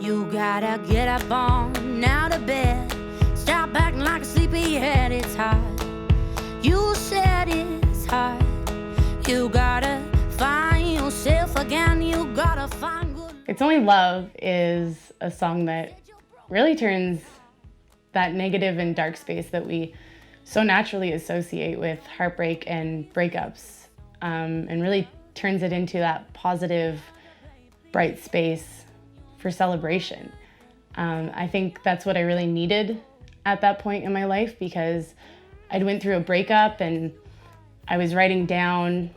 You gotta get up on out of bed. Stop acting like a sleepyhead. It's hard. You said it's hard. You gotta find yourself again. You gotta find good. It's Only Love is a song that really turns that negative and dark space that we so naturally associate with heartbreak and breakups, and really turns it into that positive, bright space for celebration. I think that's what I really needed at that point in my life, because I'd went through a breakup and I was writing down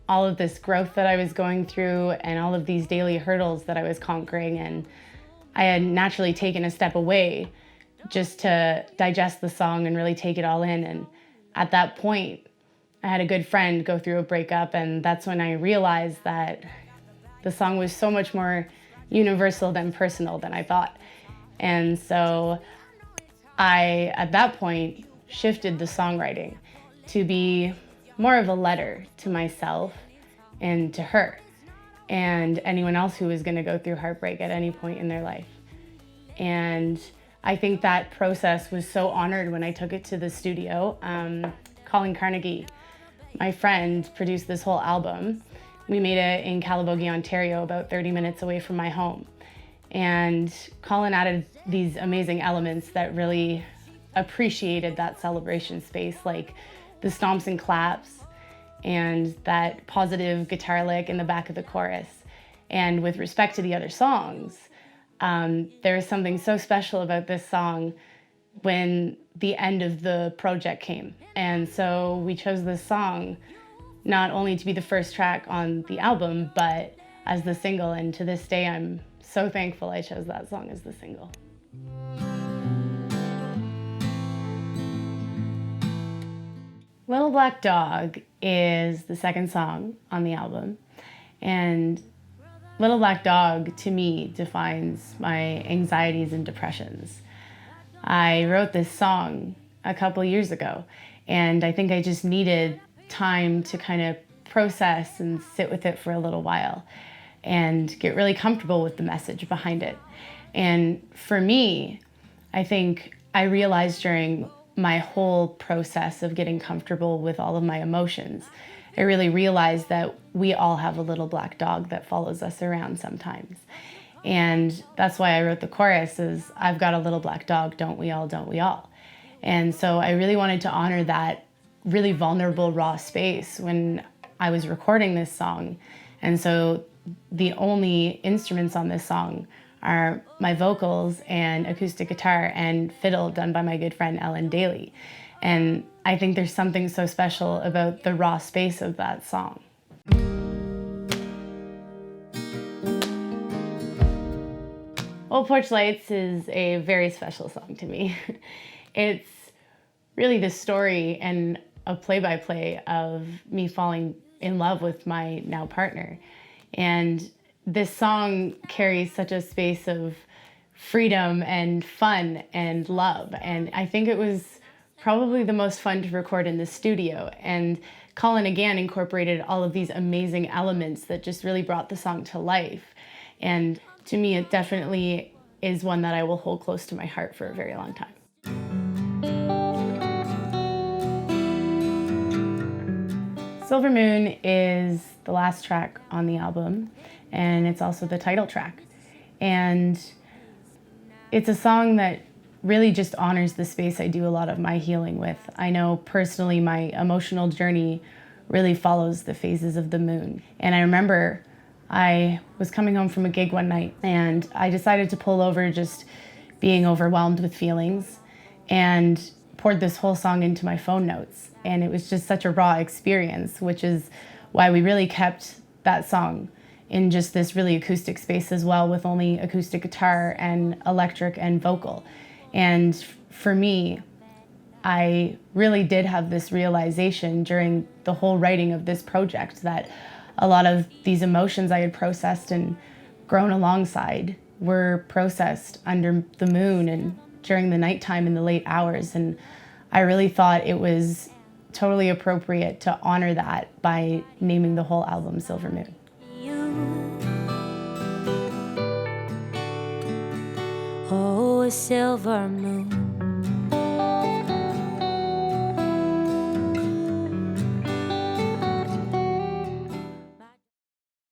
all of this growth that I was going through and all of these daily hurdles that I was conquering, and I had naturally taken a step away just to digest the song and really take it all in. And at that point, I had a good friend go through a breakup, and that's when I realized that the song was so much more universal than personal than I thought. And so I, at that point, shifted the songwriting to be more of a letter to myself and to her and anyone else who was going to go through heartbreak at any point in their life. And I think that process was so honored when I took it to the studio. Colin Carnegie, my friend, produced this whole album. We made it in Calabogie, Ontario, about 30 minutes away from my home. And Colin added these amazing elements that really appreciated that celebration space, like the stomps and claps and that positive guitar lick in the back of the chorus. And with respect to the other songs, there was something so special about this song when the end of the project came. And so we chose this song not only to be the first track on the album, but as the single. And to this day, I'm so thankful I chose that song as the single. Little Black Dog is the second song on the album. And Little Black Dog, to me, defines my anxieties and depressions. I wrote this song a couple years ago, and I think I just needed time to kind of process and sit with it for a little while and get really comfortable with the message behind it. And for me, I think I realized during my whole process of getting comfortable with all of my emotions, I really realized that we all have a little black dog that follows us around sometimes. And that's why I wrote the chorus is, I've got a little black dog, don't we all, don't we all? And so I really wanted to honor that really vulnerable, raw space when I was recording this song. And so the only instruments on this song are my vocals and acoustic guitar and fiddle done by my good friend Ellen Daly. And I think there's something so special about the raw space of that song. Old Porch Lights is a very special song to me. It's really the story and a play-by-play of me falling in love with my now partner. And this song carries such a space of freedom and fun and love. And I think it was probably the most fun to record in the studio. And Colin again incorporated all of these amazing elements that just really brought the song to life. And to me, it definitely is one that I will hold close to my heart for a very long time. Silver Moon is the last track on the album, and it's also the title track. And it's a song that really just honors the space I do a lot of my healing with. I know personally my emotional journey really follows the phases of the moon. And I remember I was coming home from a gig one night, and I decided to pull over, just being overwhelmed with feelings, and poured this whole song into my phone notes. And it was just such a raw experience, which is why we really kept that song in just this really acoustic space as well, with only acoustic guitar and electric and vocal. And for me, I really did have this realization during the whole writing of this project that a lot of these emotions I had processed and grown alongside were processed under the moon and during the nighttime in the late hours. And I really thought it was totally appropriate to honor that by naming the whole album Silver Moon. silver moon.